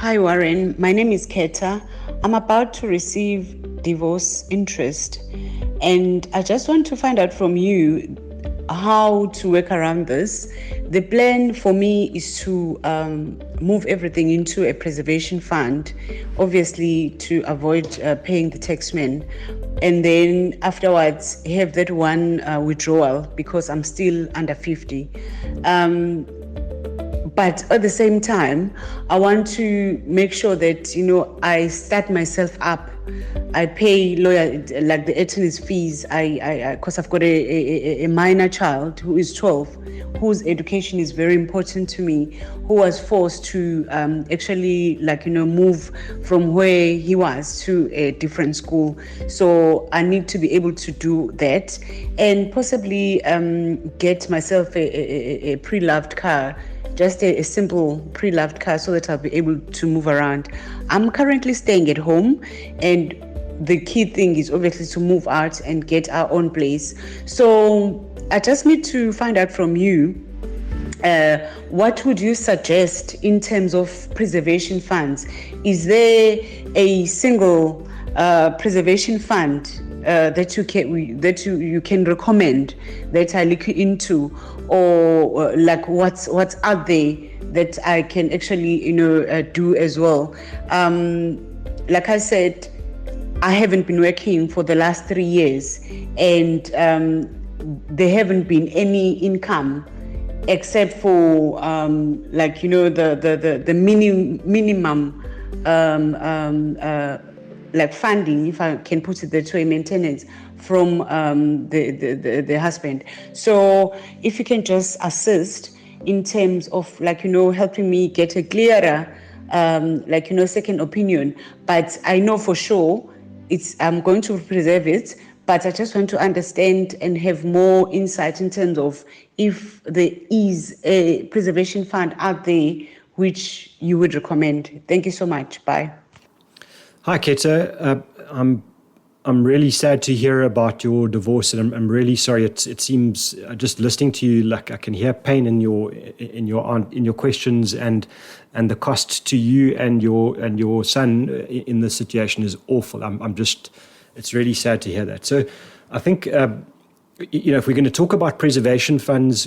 Hi, Warren. My name is Keta. I'm about to receive divorce interest, and I just want to find out from you how to work around this. The plan for me is to move everything into a preservation fund, obviously to avoid paying the taxman, and then afterwards have that one withdrawal because I'm still under 50. But at the same time, I want to make sure that, I start myself up. I pay lawyer, like the attorney's fees. Because I've got a minor child who is 12, whose education is very important to me, who was forced to actually, move from where he was to a different school. So I need to be able to do that and possibly get myself a pre-loved car, just a simple pre-loved car, so that I'll be able to move around. I'm currently staying at home, and the key thing is obviously to move out and get our own place. So I just need to find out from you, what would you suggest in terms of preservation funds? Is there a single preservation fund that you can recommend that I look into, or like what's out there that I can actually do as well? Like I said, I haven't been working for the last 3 years, and there haven't been any income except for the minimum like funding, if I can put it that way, maintenance from the husband. So if you can just assist in terms of helping me get a clearer second opinion. But I know for sure I'm going to preserve it, but I just want to understand and have more insight in terms of if there is a preservation fund out there which you would recommend. Thank you so much. Bye. Hi, Keta. I'm really sad to hear about your divorce, and I'm really sorry. It seems, just listening to you, like I can hear pain in your questions, and the cost to you and your son in this situation is awful. It's really sad to hear that. So I think, if we're going to talk about preservation funds,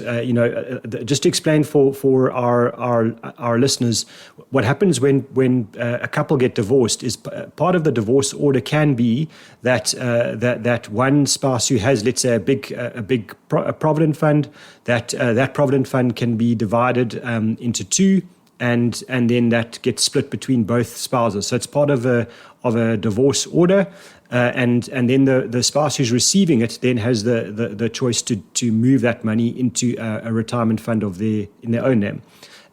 just to explain for our listeners, what happens when a couple get divorced is part of the divorce order can be that one spouse who has, let's say, a big provident fund, that provident fund can be divided into two, and then that gets split between both spouses. So it's part of a divorce order. And then the spouse who's receiving it then has the choice to move that money into a retirement fund in their own name.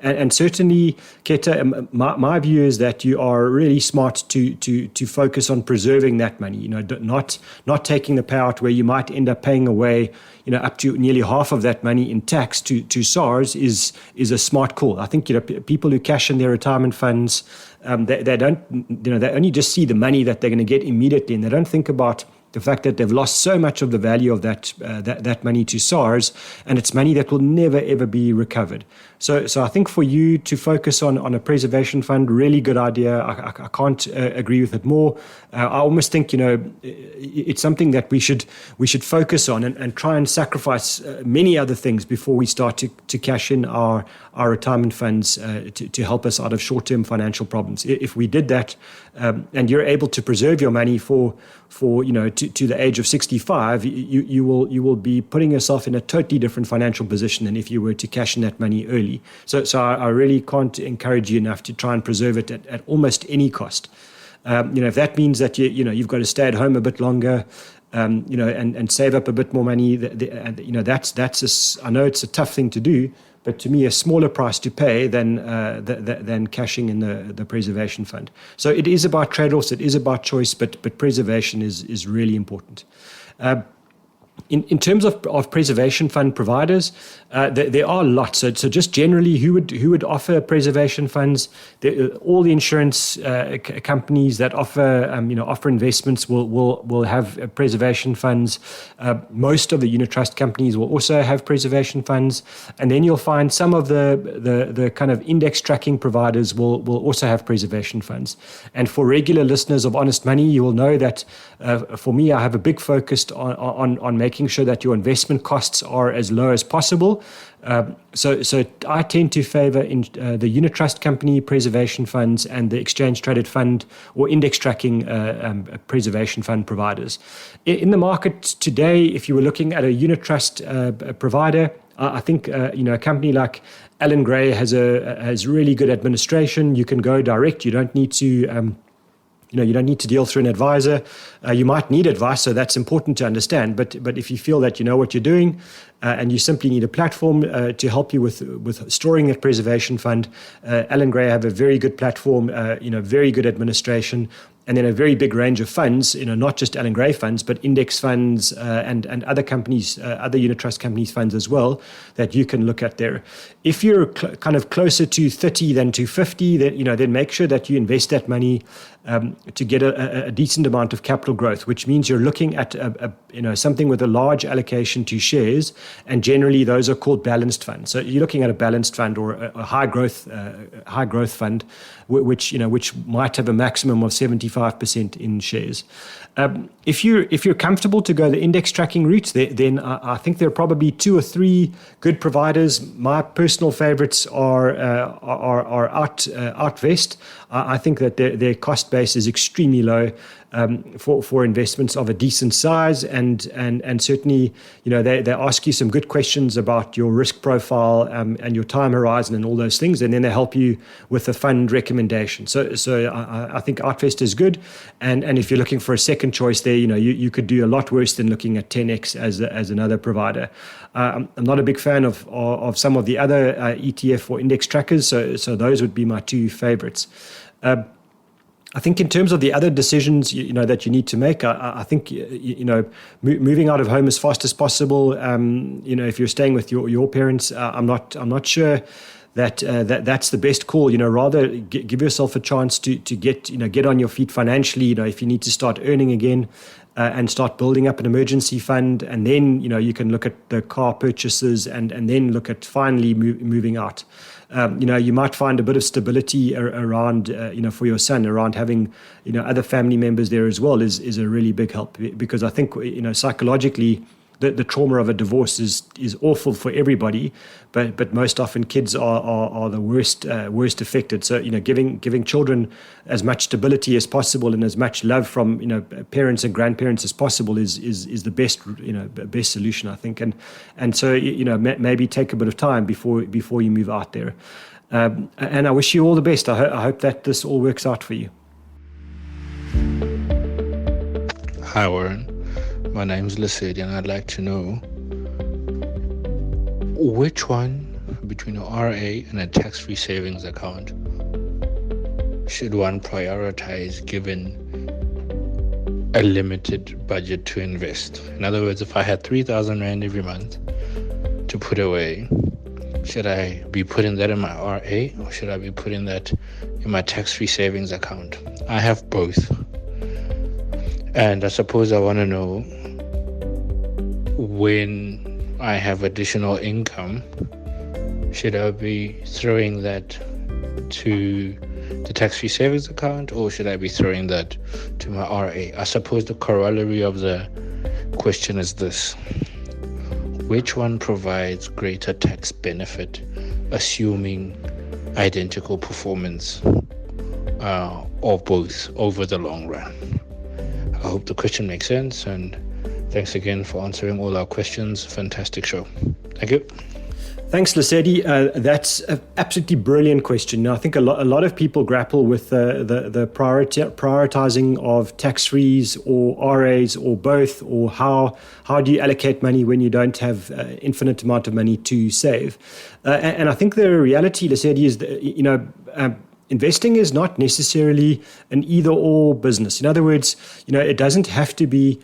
And certainly, Keta, my view is that you are really smart to focus on preserving that money. Not taking the payout where you might end up paying away, up to nearly half of that money in tax to SARS is a smart call. I think people who cash in their retirement funds, they don't, they only just see the money that they're going to get immediately, and they don't think about the fact that they've lost so much of the value of that money to SARS, and it's money that will never ever be recovered. So I think for you to focus on a preservation fund, really good idea. I can't agree with it more. I almost think it's something that we should focus on and try and sacrifice many other things before we start to cash in our retirement funds to help us out of short-term financial problems. If we did that, and you're able to preserve your money for to the age of 65, you will be putting yourself in a totally different financial position than if you were to cash in that money early. So I really can't encourage you enough to try and preserve it at almost any cost. If that means that you've got to stay at home a bit longer, and save up a bit more money, that's I know it's a tough thing to do, but to me, a smaller price to pay than cashing in the preservation fund. So it is about trade-offs, it is about choice, but preservation is really important. In terms of preservation fund providers, there are lots. So just generally, who would offer preservation funds? All the insurance companies that offer investments will have preservation funds. Most of the unit trust companies will also have preservation funds, and then you'll find some of the kind of index tracking providers will also have preservation funds. And for regular listeners of Honest Money, you will know that for me, I have a big focus on making sure that your investment costs are as low as possible. So I tend to favor the unit trust company preservation funds and the exchange traded fund or index tracking preservation fund providers. In the market today, if you were looking at a unit trust provider, I think a company like Allan Gray has really good administration. You can go direct. You don't need to. You don't need to deal through an advisor. You might need advice, so that's important to understand. But if you feel that you know what you're doing and you simply need a platform to help you with storing that preservation fund, Allan Gray have a very good platform, very good administration, and then a very big range of funds, not just Allan Gray funds, but index funds and other companies, other unit trust companies' funds as well, that you can look at there. If you're kind of closer to 30 than to 50, then make sure that you invest that money to get a decent amount of capital growth, which means you're looking at something with a large allocation to shares, and generally those are called balanced funds. So you're looking at a balanced fund or a high growth fund, which might have a maximum of 75% in shares. If you're comfortable to go the index tracking route, then I think there are probably 2 or 3 good providers. My personal favorites are Outvest. I think that their cost base is extremely low for investments of a decent size, and certainly they ask you some good questions about your risk profile and your time horizon and all those things, and then they help you with the fund recommendation. So I think Outvest is good, and if you're looking for a second choice there, you could do a lot worse than looking at 10x as another provider. I'm not a big fan of some of the other ETF or index trackers, so those would be my 2 favorites. I think in terms of the other decisions, that you need to make, I think, moving out of home as fast as possible. If you're staying with your parents, I'm not sure that's the best call. Rather give yourself a chance to get on your feet financially. If you need to start earning again, and start building up an emergency fund, and then you can look at the car purchases and then look at finally moving out. You might find a bit of stability around, for your son, around having, other family members there as well is a really big help, because I think, psychologically, the trauma of a divorce is awful for everybody, but most often kids are the worst affected. So giving children as much stability as possible and as much love from parents and grandparents as possible is the best best solution, I think. And so maybe take a bit of time before you move out there. And I wish you all the best. I hope that this all works out for you. Hi, Warren. My name's Lesedi, and I'd like to know which one between an RA and a tax-free savings account should one prioritize given a limited budget to invest. In other words, if I had 3,000 Rand every month to put away, should I be putting that in my RA or should I be putting that in my tax-free savings account? I have both. And I suppose I want to know, when I have additional income, should I be throwing that to the tax-free savings account or should I be throwing that to my RA? I suppose the corollary of the question is this: which one provides greater tax benefit, assuming identical performance of both over the long run? I hope the question makes sense, and thanks again for answering all our questions. Fantastic show. Thank you. Thanks, Lesedi. That's an absolutely brilliant question. Now, I think a lot of people grapple with the prioritizing of tax-frees or RAs or both, or how do you allocate money when you don't have infinite amount of money to save. And I think the reality, Lesedi, is that, investing is not necessarily an either-or business. In other words, it doesn't have to be,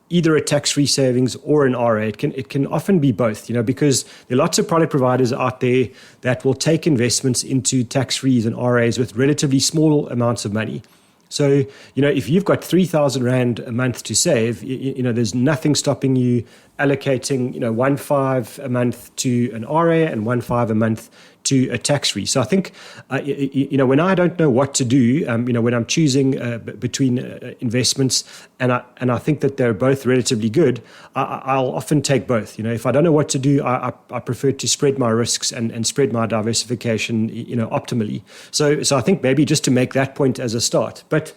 either a tax-free savings or an RA. It can often be both, because there are lots of product providers out there that will take investments into tax-frees and RAs with relatively small amounts of money. So, if you've got 3,000 Rand a month to save, there's nothing stopping you allocating, 1.5 a month to an RA and 1.5 a month to a tax-free. So I think, when I don't know what to do, when I'm choosing between investments, and I think that they're both relatively good, I'll often take both. If I don't know what to do, I prefer to spread my risks and spread my diversification, optimally. So I think maybe just to make that point as a start, but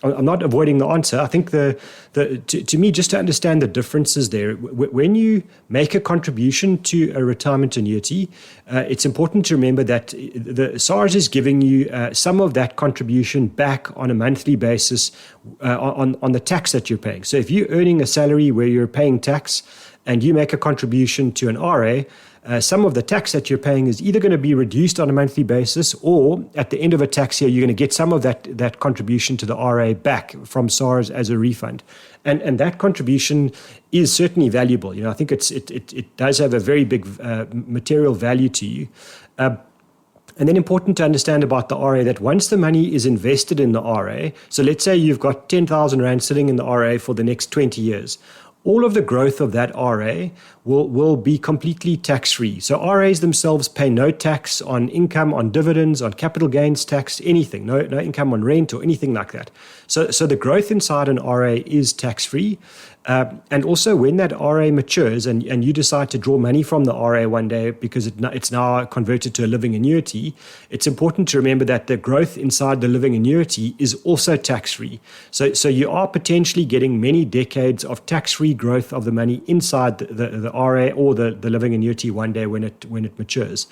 I'm not avoiding the answer. I think to me, just to understand the differences there, when you make a contribution to a retirement annuity, it's important to remember that the SARS is giving you some of that contribution back on a monthly basis on the tax that you're paying. So if you're earning a salary where you're paying tax and you make a contribution to an RA, some of the tax that you're paying is either going to be reduced on a monthly basis, or at the end of a tax year, you're going to get some of that contribution to the RA back from SARS as a refund. And that contribution is certainly valuable. I think it does have a very big material value to you. And then important to understand about the RA that once the money is invested in the RA, so let's say you've got 10,000 Rand sitting in the RA for the next 20 years, all of the growth of that RA will be completely tax-free. So RAs themselves pay no tax on income, on dividends, on capital gains tax, anything, no income on rent or anything like that. So the growth inside an RA is tax-free. And also when that RA matures and you decide to draw money from the RA one day because it's now converted to a living annuity, it's important to remember that the growth inside the living annuity is also tax-free. So you are potentially getting many decades of tax-free growth of the money inside the RA or the living annuity one day when it matures.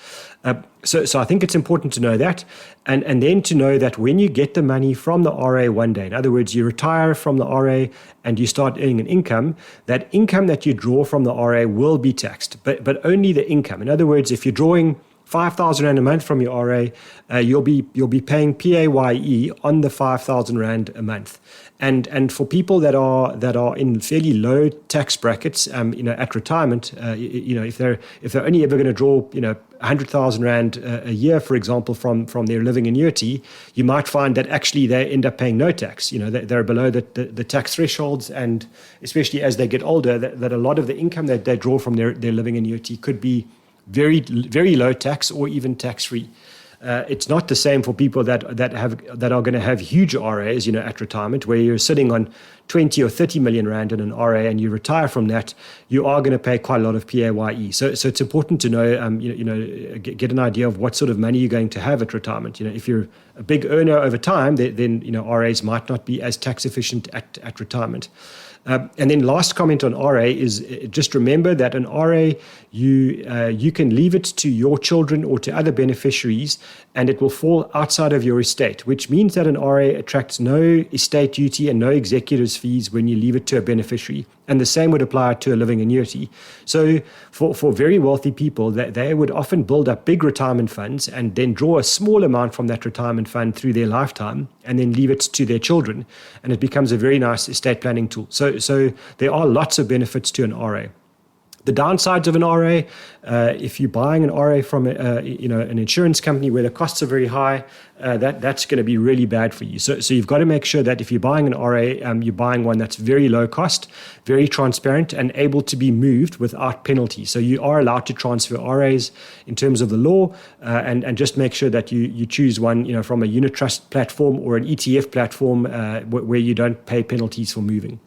So I think it's important to know that, and then to know that when you get the money from the RA one day, in other words, you retire from the RA and you start earning an income, that income that you draw from the RA will be taxed, but only the income. In other words, if you're drawing 5,000 Rand a month from your RA, you'll be paying PAYE on the 5,000 Rand a month. And for people that are in fairly low tax brackets, at retirement, if they're only ever going to draw, 100,000 Rand a year, for example, from their living annuity, you might find that actually they end up paying no tax. They're below the tax thresholds, and especially as they get older, that a lot of the income that they draw from their living annuity could be very, very low tax or even tax-free. It's not the same for people that are going to have huge RAs, at retirement, where you're sitting on 20 or 30 million Rand in an RA and you retire from that, you are going to pay quite a lot of PAYE. So it's important to know, get an idea of what sort of money you're going to have at retirement. If you're a big earner over time, then RAs might not be as tax efficient at retirement. And then last comment on RA is just remember that an RA, you can leave it to your children or to other beneficiaries, and it will fall outside of your estate, which means that an RA attracts no estate duty and no executors fees when you leave it to a beneficiary. And the same would apply to a living annuity. So for very wealthy people, they would often build up big retirement funds and then draw a small amount from that retirement fund through their lifetime and then leave it to their children. And it becomes a very nice estate planning tool. So there are lots of benefits to an RA. The downsides of an RA, if you're buying an RA from an insurance company where the costs are very high, that's going to be really bad for you. So you've got to make sure that if you're buying an RA, you're buying one that's very low cost, very transparent, and able to be moved without penalty. So you are allowed to transfer RAs in terms of the law, and just make sure that you choose one from a unit trust platform or an ETF platform where you don't pay penalties for moving.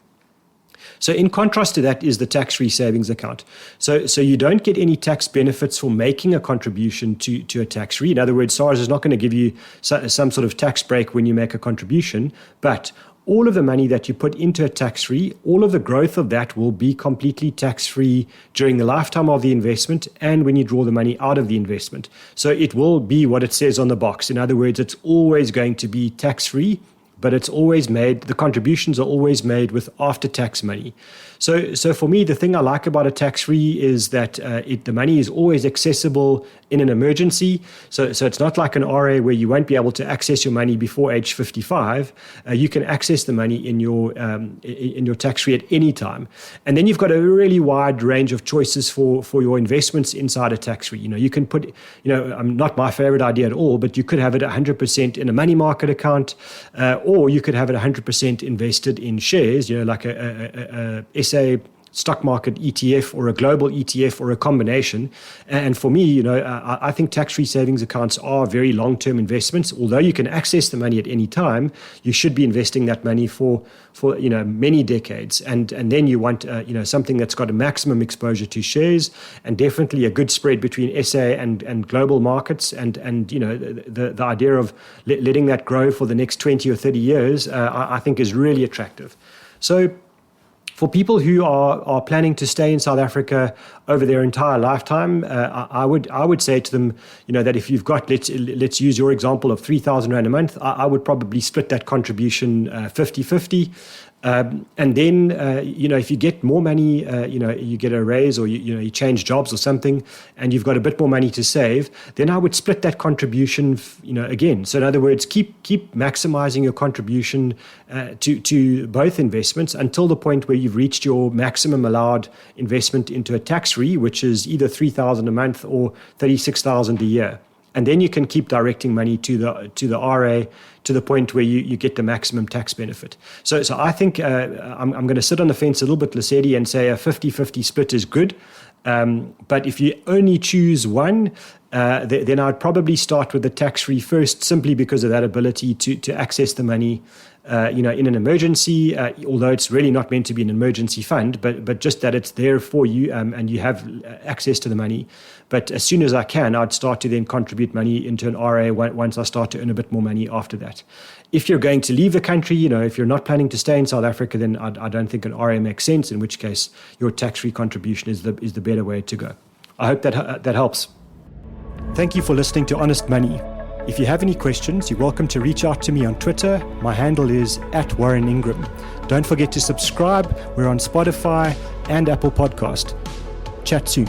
So in contrast to that is the tax-free savings account. So you don't get any tax benefits for making a contribution to a tax-free. In other words, SARS is not going to give you some sort of tax break when you make a contribution, but all of the money that you put into a tax-free, all of the growth of that will be completely tax-free during the lifetime of the investment and when you draw the money out of the investment. So it will be what it says on the box. In other words, it's always going to be tax-free, but it's always made, the contributions are always made with after-tax money. So for me, the thing I like about a tax-free is that the money is always accessible in an emergency. So it's not like an RA where you won't be able to access your money before age 55. You can access the money in your tax-free at any time. And then you've got a really wide range of choices for your investments inside a tax-free. You can put, not my favorite idea at all, but you could have it 100% in a money market account, or you could have it 100% invested in shares, like a SA stock market ETF or a global ETF or a combination. And for me, I think tax-free savings accounts are very long-term investments. Although you can access the money at any time, you should be investing that money for many decades. And then you want something that's got a maximum exposure to shares, and definitely a good spread between SA and global markets. And the idea of letting that grow for the next 20 or 30 years, I think is really attractive. So for people who are planning to stay in South Africa over their entire lifetime, I would say to them, that if you've got, let's use your example of 3,000 Rand a month, I would probably split that contribution 50-50. And then, if you get more money, you get a raise, or you change jobs or something, and you've got a bit more money to save, then I would split that contribution, again. So in other words, keep maximizing your contribution to both investments until the point where you've reached your maximum allowed investment into a tax-free, which is either 3,000 a month or 36,000 a year. And then you can keep directing money to the RA to the point where you get the maximum tax benefit. So I think I'm going to sit on the fence a little bit, Lesedi, and say a 50-50 split is good. But if you only choose one, then I'd probably start with the tax-free first, simply because of that ability to access the money in an emergency, although it's really not meant to be an emergency fund, but just that it's there for you, and you have access to the money. But as soon as I can, I'd start to then contribute money into an RA once I start to earn a bit more money after that. If you're going to leave the country, if you're not planning to stay in South Africa, then I don't think an RA makes sense, in which case your tax-free contribution is the better way to go. I hope that helps. Thank you for listening to Honest Money. If you have any questions, you're welcome to reach out to me on Twitter. My handle is @WarrenIngram. Don't forget to subscribe. We're on Spotify and Apple Podcast. Chat soon.